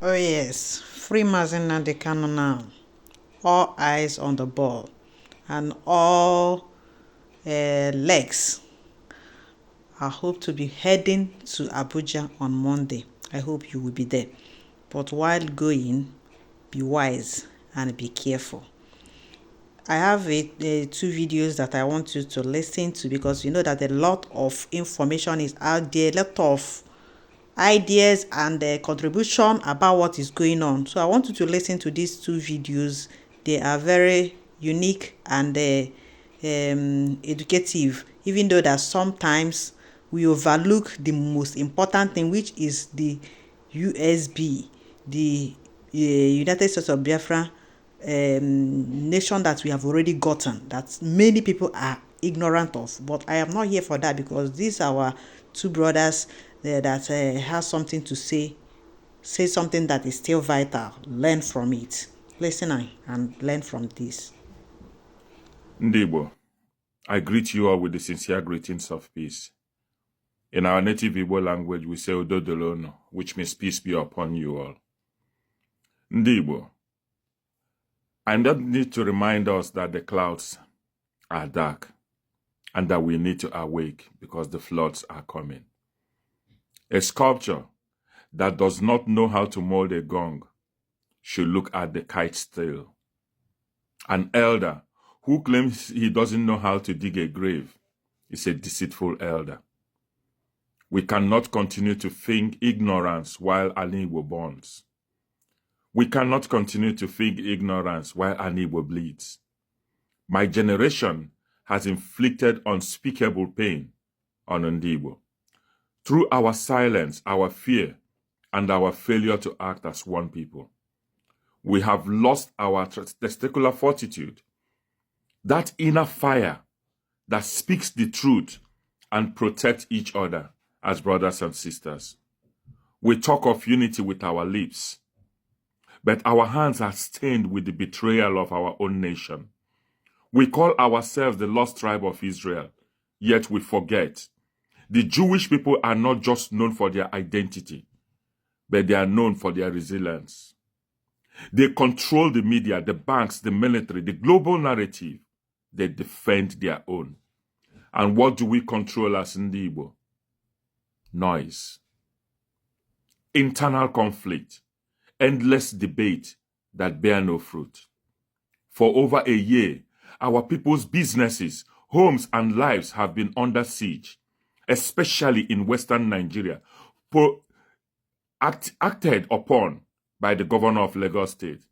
Oh yes, free Mazinandi Kanu now. All eyes on the ball and all legs. I hope to be heading to Abuja on Monday. I hope you will be there. But while going, be wise and be careful. I have two videos that I want you to listen to because you know that a lot of information is out there, a lot of ideas and contribution about what is going on. So I want you to listen to these two videos. They are very unique and educative, even though that sometimes we overlook the most important thing, which is the USB, the United States of Biafra nation that we have already gotten, that many people are ignorant of. But I am not here for that because these are our two brothers that has something to say something that is still vital. Learn from it. Listen and learn from this. Ndi Igbo, I greet you all with the sincere greetings of peace. In our native Igbo language, we say Udodolono, which means peace be upon you all. Ndi Igbo, I don't need to remind us that the clouds are dark and that we need to awake because the floods are coming. A sculpture that does not know how to mold a gong should look at the kite's tail. An elder who claims he doesn't know how to dig a grave is a deceitful elder. We cannot continue to think ignorance while Ndi Igbo burns. We cannot continue to think ignorance while Ndi Igbo bleeds. My generation has inflicted unspeakable pain on Ndi Igbo. Through our silence, our fear, and our failure to act as one people, we have lost our testicular fortitude, that inner fire that speaks the truth and protects each other as brothers and sisters. We talk of unity with our lips, but our hands are stained with the betrayal of our own nation. We call ourselves the lost tribe of Israel, yet we forget. The Jewish people are not just known for their identity, but they are known for their resilience. They control the media, the banks, the military, the global narrative. They defend their own. And what do we control as Ndi Igbo? Noise, internal conflict, endless debate that bear no fruit. For over a year, our people's businesses, homes, and lives have been under siege, especially in Western Nigeria, acted upon by the governor of Lagos State.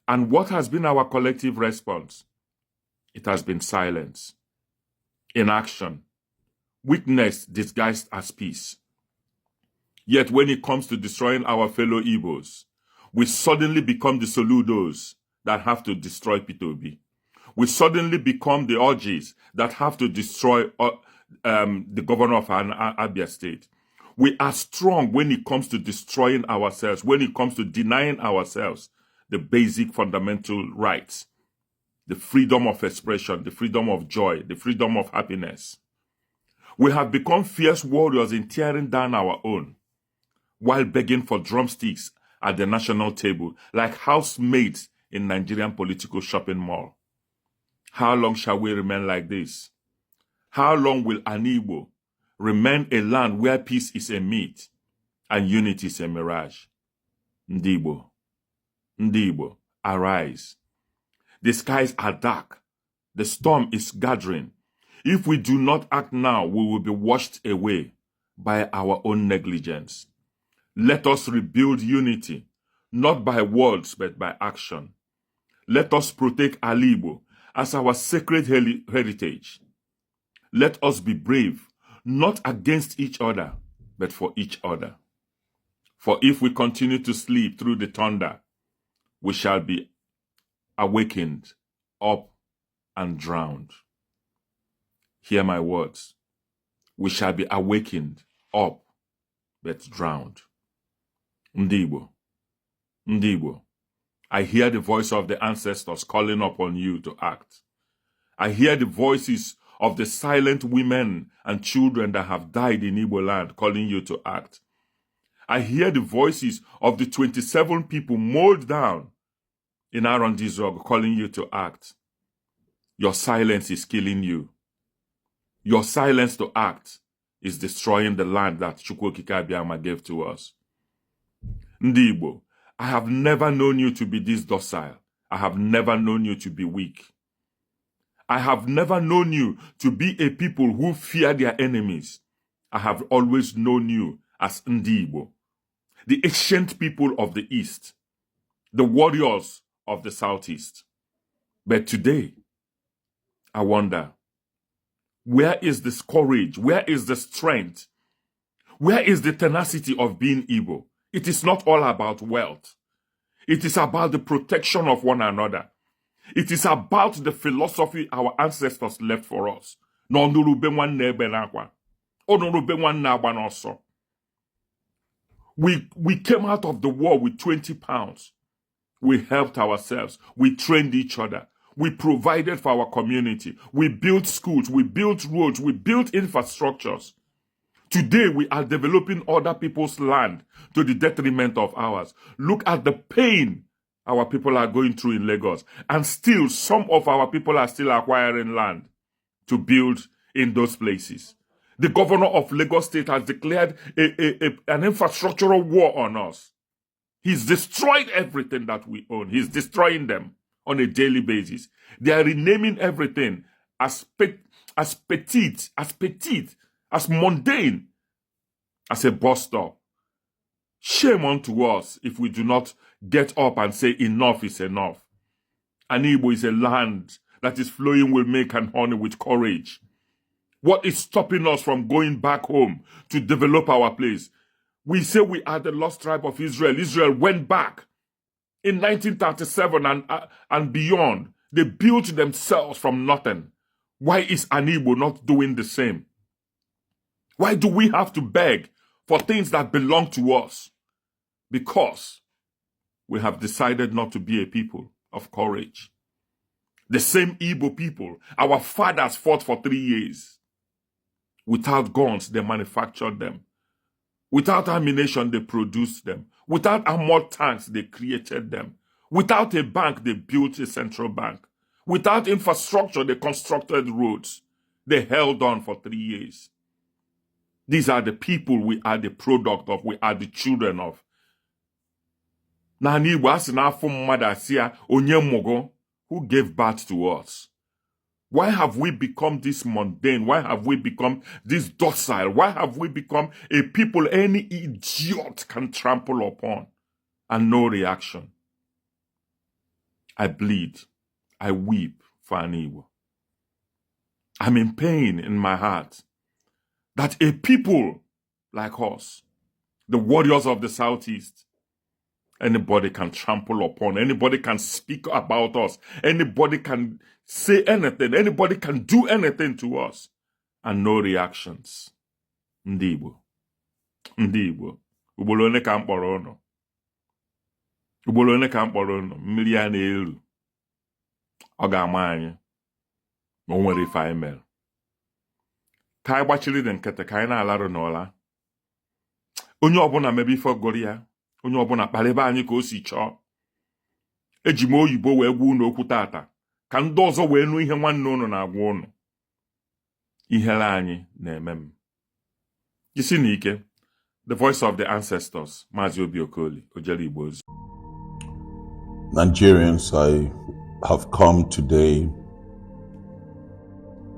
And what has been our collective response? It has been silence, inaction, weakness disguised as peace. Yet when it comes to destroying our fellow Igbos, we suddenly become the Soludos that have to destroy P2B. We suddenly become the Orgies that have to destroy the governor of Abia State. We are strong when it comes to destroying ourselves, when it comes to denying ourselves the basic fundamental rights, the freedom of expression, the freedom of joy, the freedom of happiness. We have become fierce warriors in tearing down our own, while begging for drumsticks at the national table, like housemaids in Nigerian political shopping mall. How long shall we remain like this? How long will Ndi Igbo remain a land where peace is a myth and unity is a mirage? Ndi Igbo, Ndi Igbo, arise. The skies are dark. The storm is gathering. If we do not act now, we will be washed away by our own negligence. Let us rebuild unity, not by words, but by action. Let us protect Ndi Igbo as our sacred heritage. Let us be brave, not against each other, but for each other. For if we continue to sleep through the thunder, we shall be awakened, up, and drowned. Hear my words. We shall be awakened, up, but drowned. Ndi Igbo, Ndi Igbo, I hear the voice of the ancestors calling upon you to act. I hear the voices of the silent women and children that have died in Igbo land calling you to act. I hear the voices of the 27 people mowed down in Arondizog calling you to act. Your silence is killing you. Your silence to act is destroying the land that Chukwokika Abịama gave to us. Ndi Igbo, I have never known you to be this docile. I have never known you to be weak. I have never known you to be a people who fear their enemies. I have always known you as Ndi Igbo, the ancient people of the East, the warriors of the Southeast. But today, I wonder, where is this courage? Where is the strength? Where is the tenacity of being Igbo? It is not all about wealth. It is about the protection of one another. It is about the philosophy our ancestors left for us. We came out of the war with 20 pounds. We helped ourselves. We trained each other. We provided for our community. We built schools. We built roads. We built infrastructures. Today, we are developing other people's land to the detriment of ours. Look at the pain our people are going through in Lagos. And still, some of our people are still acquiring land to build in those places. The governor of Lagos State has declared an infrastructural war on us. He's destroyed everything that we own. He's destroying them on a daily basis. They are renaming everything as petite, as mundane, as a bus stop. Shame unto us if we do not get up and say enough is enough. Ndi Igbo is a land that is flowing with milk and honey with courage. What is stopping us from going back home to develop our place? We say we are the lost tribe of Israel. Israel went back in 1937 and beyond. They built themselves from nothing. Why is Ndi Igbo not doing the same? Why do we have to beg for things that belong to us? Because we have decided not to be a people of courage. The same Igbo people, our fathers fought for 3 years. Without guns, they manufactured them. Without ammunition, they produced them. Without armored tanks, they created them. Without a bank, they built a central bank. Without infrastructure, they constructed roads. They held on for 3 years. These are the people we are the product of, we are the children of. Who gave birth to us? Why have we become this mundane? Why have we become this docile? Why have we become a people any idiot can trample upon and no reaction? I bleed. I weep for Ndi Igbo. I'm in pain in my heart that a people like us, the warriors of the Southeast, anybody can trample upon, anybody can speak about us, anybody can say anything, anybody can do anything to us, and no reactions. Ndi Igbo. Ndi Igbo. Ugboro one ka mkpọrọ ụnụ. Ugboro one ka mkpọrọ ụnụ. Mmiri a na-elu. Ọ ga-ama anyị. Ma o nwere ife anyị mere. Ka anyị gbachiri dị nkịtị, ka anyị na-alarụ n'ụla. Onye ọbụla mebe ife ogori ya. Onye ọbụla kpalebe anyị ka o si chọọ. Eji m oyibo wee gwa unu okwu tata. Ka ndị ọzọ wee nụ ihe nwanne unu na-agwa unu. Ihere anyị na-eme m. Jisi n'ike. The voice of the ancestors, Mazi Obi Okoli, Ojeri Igbo Ozu. Nigerians, I have come today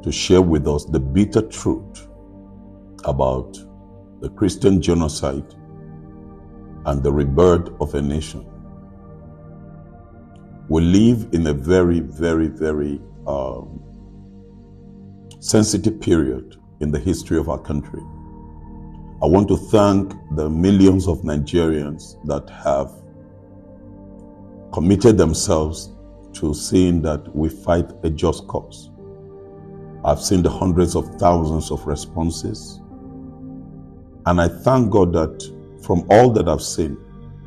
to share with us the bitter truth about the Christian genocide and the rebirth of a nation. We live in a very, very, very sensitive period in the history of our country. I want to thank the millions of Nigerians that have committed themselves to seeing that we fight a just cause. I've seen the hundreds of thousands of responses. And I thank God that from all that I've seen,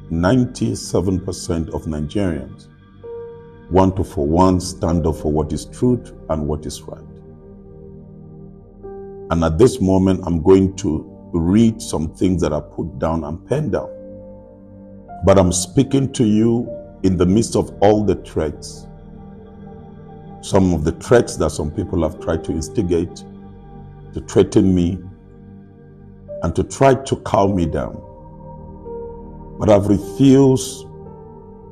97% of Nigerians want to, for one, stand up for what is truth and what is right. And at this moment, I'm going to read some things that are put down and penned down. But I'm speaking to you in the midst of all the threats. Some of the threats that some people have tried to instigate, to threaten me, and to try to calm me down. But I've refused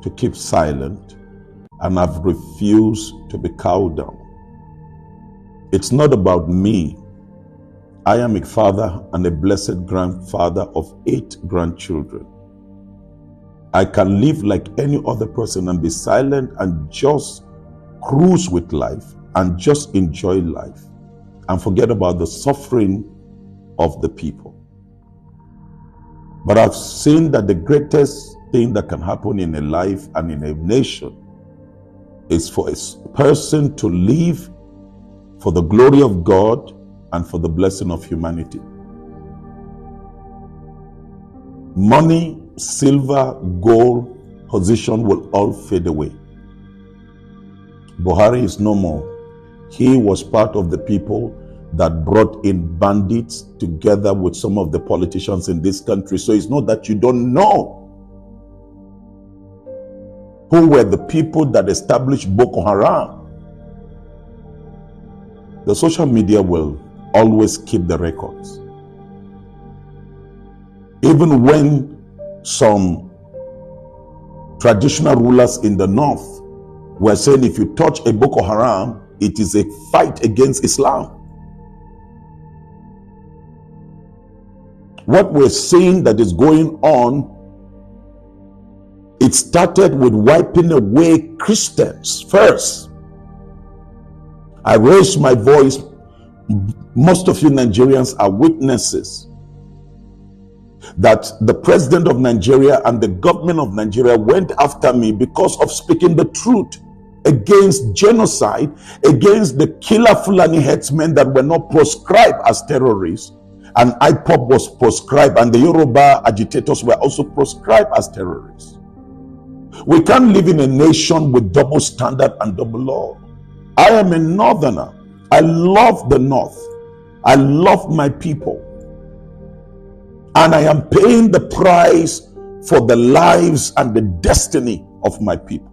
to keep silent, and I've refused to be cowed down. It's not about me. I am a father and a blessed grandfather of 8 grandchildren. I can live like any other person and be silent and just cruise with life and just enjoy life and forget about the suffering of the people. But I've seen that the greatest thing that can happen in a life and in a nation is for a person to live for the glory of God and for the blessing of humanity. Money, silver, gold, position will all fade away. Buhari is no more. He was part of the people that brought in bandits together with some of the politicians in this country. So it's not that you don't know who were the people that established Boko Haram. The social media will always keep the records. Even when some traditional rulers in the north were saying if you touch a Boko Haram, it is a fight against Islam. What we're seeing that is going on, it started with wiping away Christians first. I raised my voice. Most of you Nigerians are witnesses that the president of Nigeria and the government of Nigeria went after me because of speaking the truth against genocide, against the killer Fulani headsmen that were not proscribed as terrorists, and IPOB was proscribed, and the Yoruba agitators were also proscribed as terrorists. We can't live in a nation with double standard and double law. I am a northerner. I love the north. I love my people. And I am paying the price for the lives and the destiny of my people.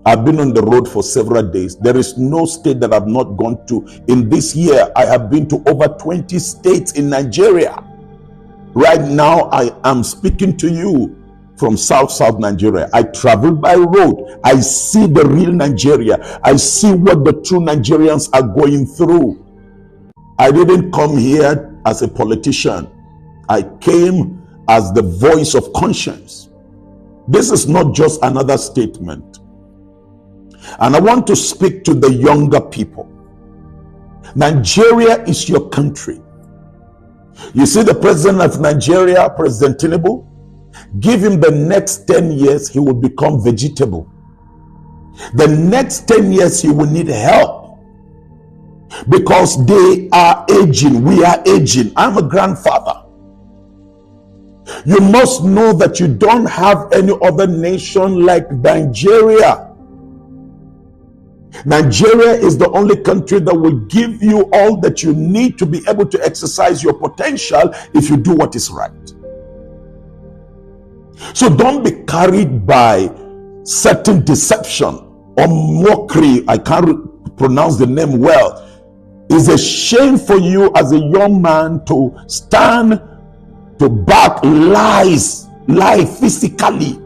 I've been on the road for several days. There is no state that I've not gone to. In this year, I have been to over 20 states in Nigeria. Right now, I am speaking to you from South Nigeria. I travel by road. I see the real Nigeria. I see what the true Nigerians are going through. I didn't come here as a politician. I came as the voice of conscience. This is not just another statement. And I want to speak to the younger people. Nigeria is your country. You see the president of Nigeria, President Tinubu, give him the next 10 years, he will become vegetable. The next 10 years, he will need help because they are aging. We are aging. I'm a grandfather. You must know that you don't have any other nation like Nigeria. Nigeria is the only country that will give you all that you need to be able to exercise your potential if you do what is right. So don't be carried by certain deception or mockery. I can't pronounce the name well. It's a shame for you as a young man to stand to back lies, lie physically.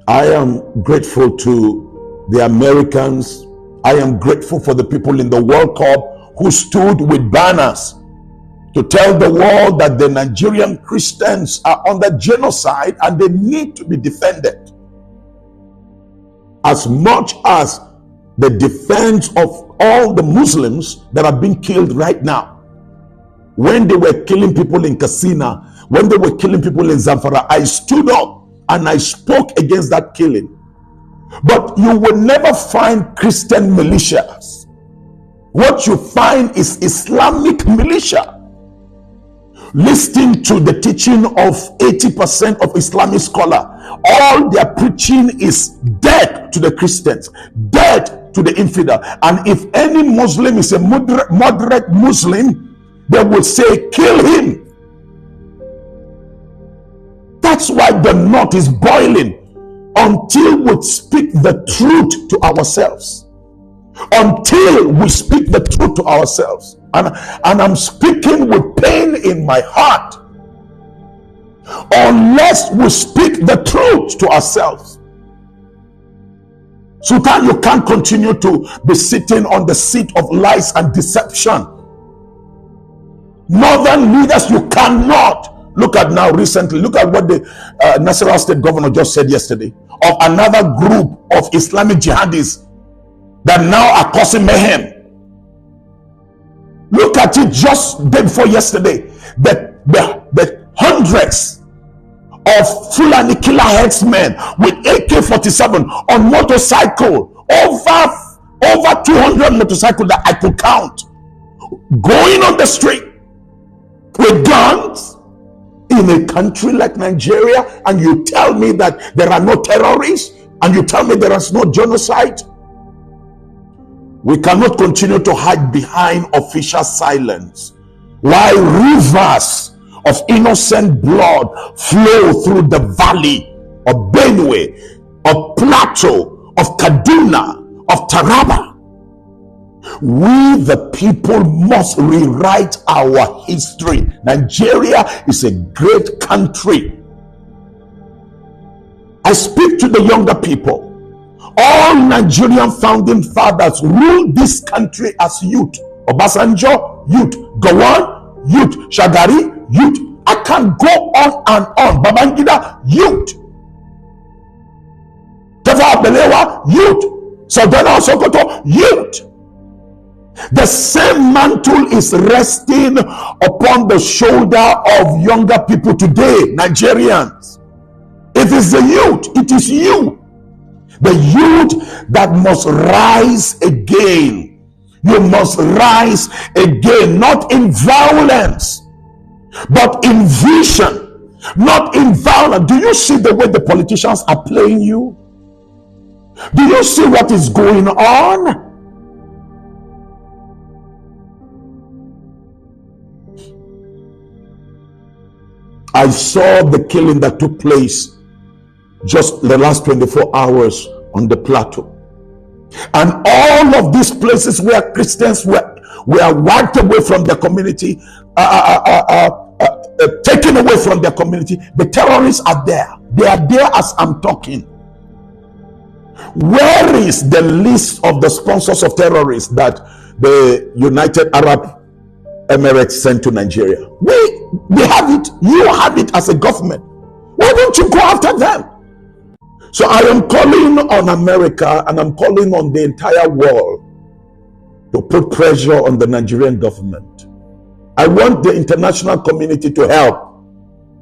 I am grateful to the Americans. I am grateful for the people in the World Cup who stood with banners to tell the world that the Nigerian Christians are under genocide and they need to be defended. As much as the defense of all the Muslims that are being killed right now. When they were killing people in Katsina, when they were killing people in Zamfara, I stood up and I spoke against that killing. But you will never find Christian militias. What you find is Islamic militia. Listening to the teaching of 80% of Islamic scholars, all their preaching is death to the Christians, death to the infidel. And if any Muslim is a moderate Muslim, they will say, kill him. That's why the knot is boiling, until we speak the truth to ourselves. Until we speak the truth to ourselves. And I'm speaking with pain in my heart. Unless we speak the truth to ourselves. Sultan, you can't continue to be sitting on the seat of lies and deception. Northern leaders, you cannot. Look at now recently, look at what the Nasarawa State Governor just said yesterday of another group of Islamic jihadists that now are causing mayhem. Look at it just day before yesterday. The hundreds of Fulani killer headsmen with AK-47 on motorcycle, over 200 motorcycles that I could count, going on the street with guns in a country like Nigeria, and you tell me that there are no terrorists, and you tell me there is no genocide? We cannot continue to hide behind official silence while rivers of innocent blood flow through the valley of Benue, of Plateau, of Kaduna, of Taraba. We the people must rewrite our history. Nigeria is a great country. I speak to the younger people. All Nigerian founding fathers ruled this country as youth. Obasanjo, youth. Gowon, youth. Shagari, youth. I can go on and on. Babangida, youth. Tafawa Balewa, youth. Sardauna Sokoto, youth. The same mantle is resting upon the shoulder of younger people today, Nigerians. It is the youth. It is you. The youth that must rise again. You must rise again, not in violence, but in vision, not in violence. Do you see the way the politicians are playing you? Do you see what is going on? I saw the killing that took place just the last 24 hours on the plateau. And all of these places where Christians were wiped away from their community, taken away from their community, the terrorists are there. They are there as I'm talking. Where is the list of the sponsors of terrorists that the United Arab Emirates sent to Nigeria? We have it. You have it as a government. Why don't you go after them? So I am calling on America, and I'm calling on the entire world to put pressure on the Nigerian government. I want the international community to help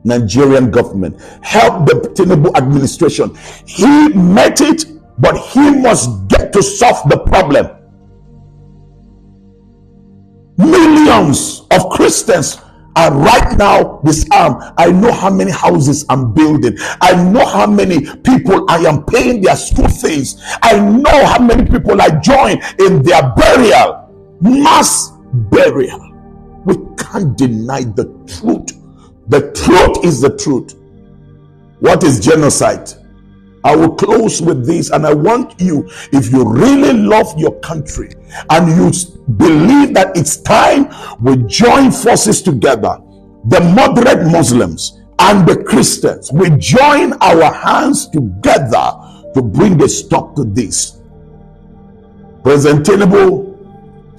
Nigerian government, help the Tinubu administration. He met it, but he must get to solve the problem. Millions of Christians are right now disarmed. I know how many houses I'm building. I know how many people I am paying their school fees. I know how many people I join in their burial, mass burial. We can't deny the truth. The truth is the truth. What is genocide? I will close with this, and I want you, if you really love your country and you believe that it's time we join forces together, the moderate Muslims and the Christians, we join our hands together to bring a stop to this. President Tinubu,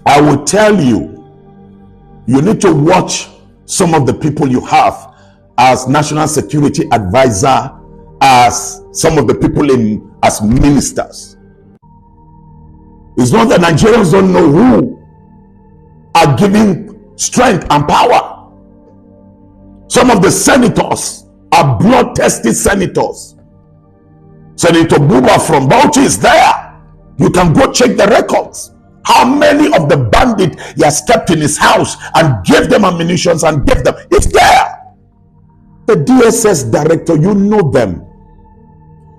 I will tell you, you need to watch some of the people you have as national security advisor, as some of the people as ministers. It's not that Nigerians don't know who are giving strength and power. Some of the senators are blood-tested senators. Senator Buba from Bauchi is there. You can go check the records. How many of the bandits he has kept in his house and gave them ammunition and gave them? It's there. The DSS director, you know them.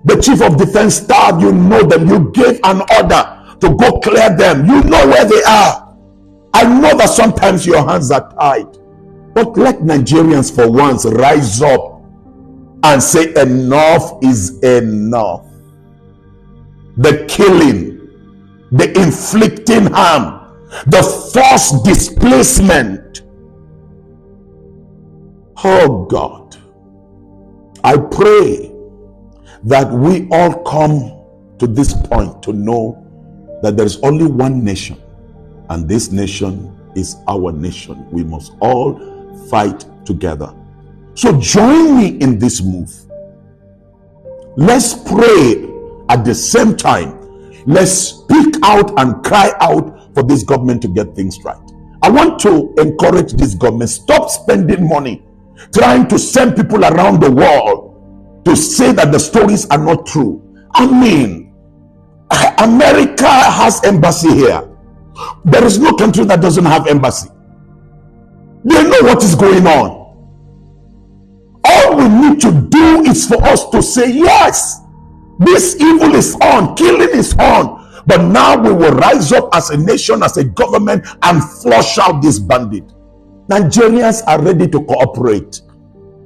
The chief of defense staff, you know them. You gave an order to go clear them. You know where they are. I know that sometimes your hands are tied, but let Nigerians for once rise up and say enough is enough. The killing, the inflicting harm, the forced displacement. Oh God, I pray that we all come to this point to know that there is only one nation, and this nation is our nation. We must all fight together. So join me in this move. Let's pray at the same time. Let's speak out and cry out for this government to get things right. I want to encourage this government. Stop spending money trying to send people around the world to say that the stories are not true. I mean, America has embassy here. There is no country that doesn't have embassy. They know what is going on. All we need to do is for us to say, yes, this evil is on, killing is on, but now we will rise up as a nation, as a government, and flush out this bandit. Nigerians are ready to cooperate.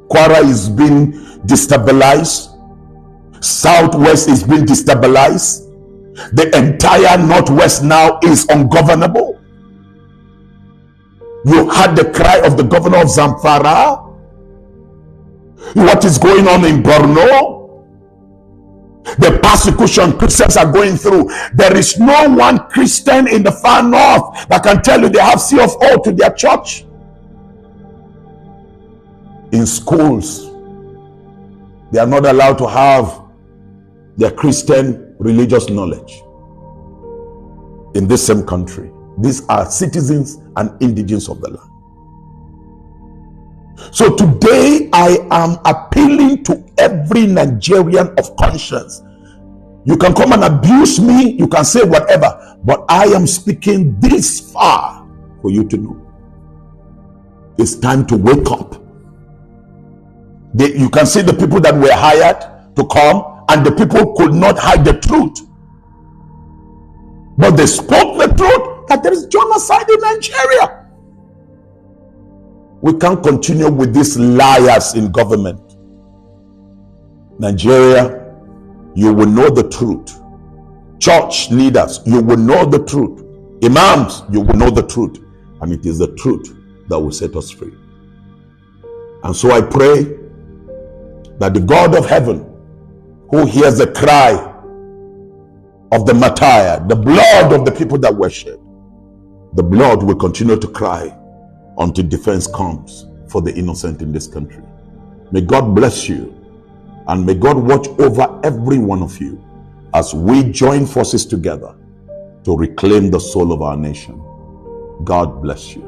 Kwara is being destabilized. Southwest is being destabilized. The entire Northwest now is ungovernable. You had the cry of the governor of Zamfara. What is going on in Borno? The persecution Christians are going through. There is no one Christian in the far north that can tell you they have C of O to their church. In schools, they are not allowed to have their Christian religious knowledge. In this same country, these are citizens and indigents of the land. So today I am appealing to every Nigerian of conscience. You can come and abuse me, you can say whatever, but I am speaking this far for you to know. It's time to wake up. You can see the people that were hired to come, and the people could not hide the truth. But they spoke the truth that there is genocide in Nigeria. We can't continue with these liars in government. Nigeria, you will know the truth. Church leaders, you will know the truth. Imams, you will know the truth. And it is the truth that will set us free. And so I pray that the God of heaven, who hears the cry of the martyr, the blood of the people that were shed, the blood will continue to cry until defense comes for the innocent in this country. May God bless you, and may God watch over every one of you as we join forces together to reclaim the soul of our nation. God bless you.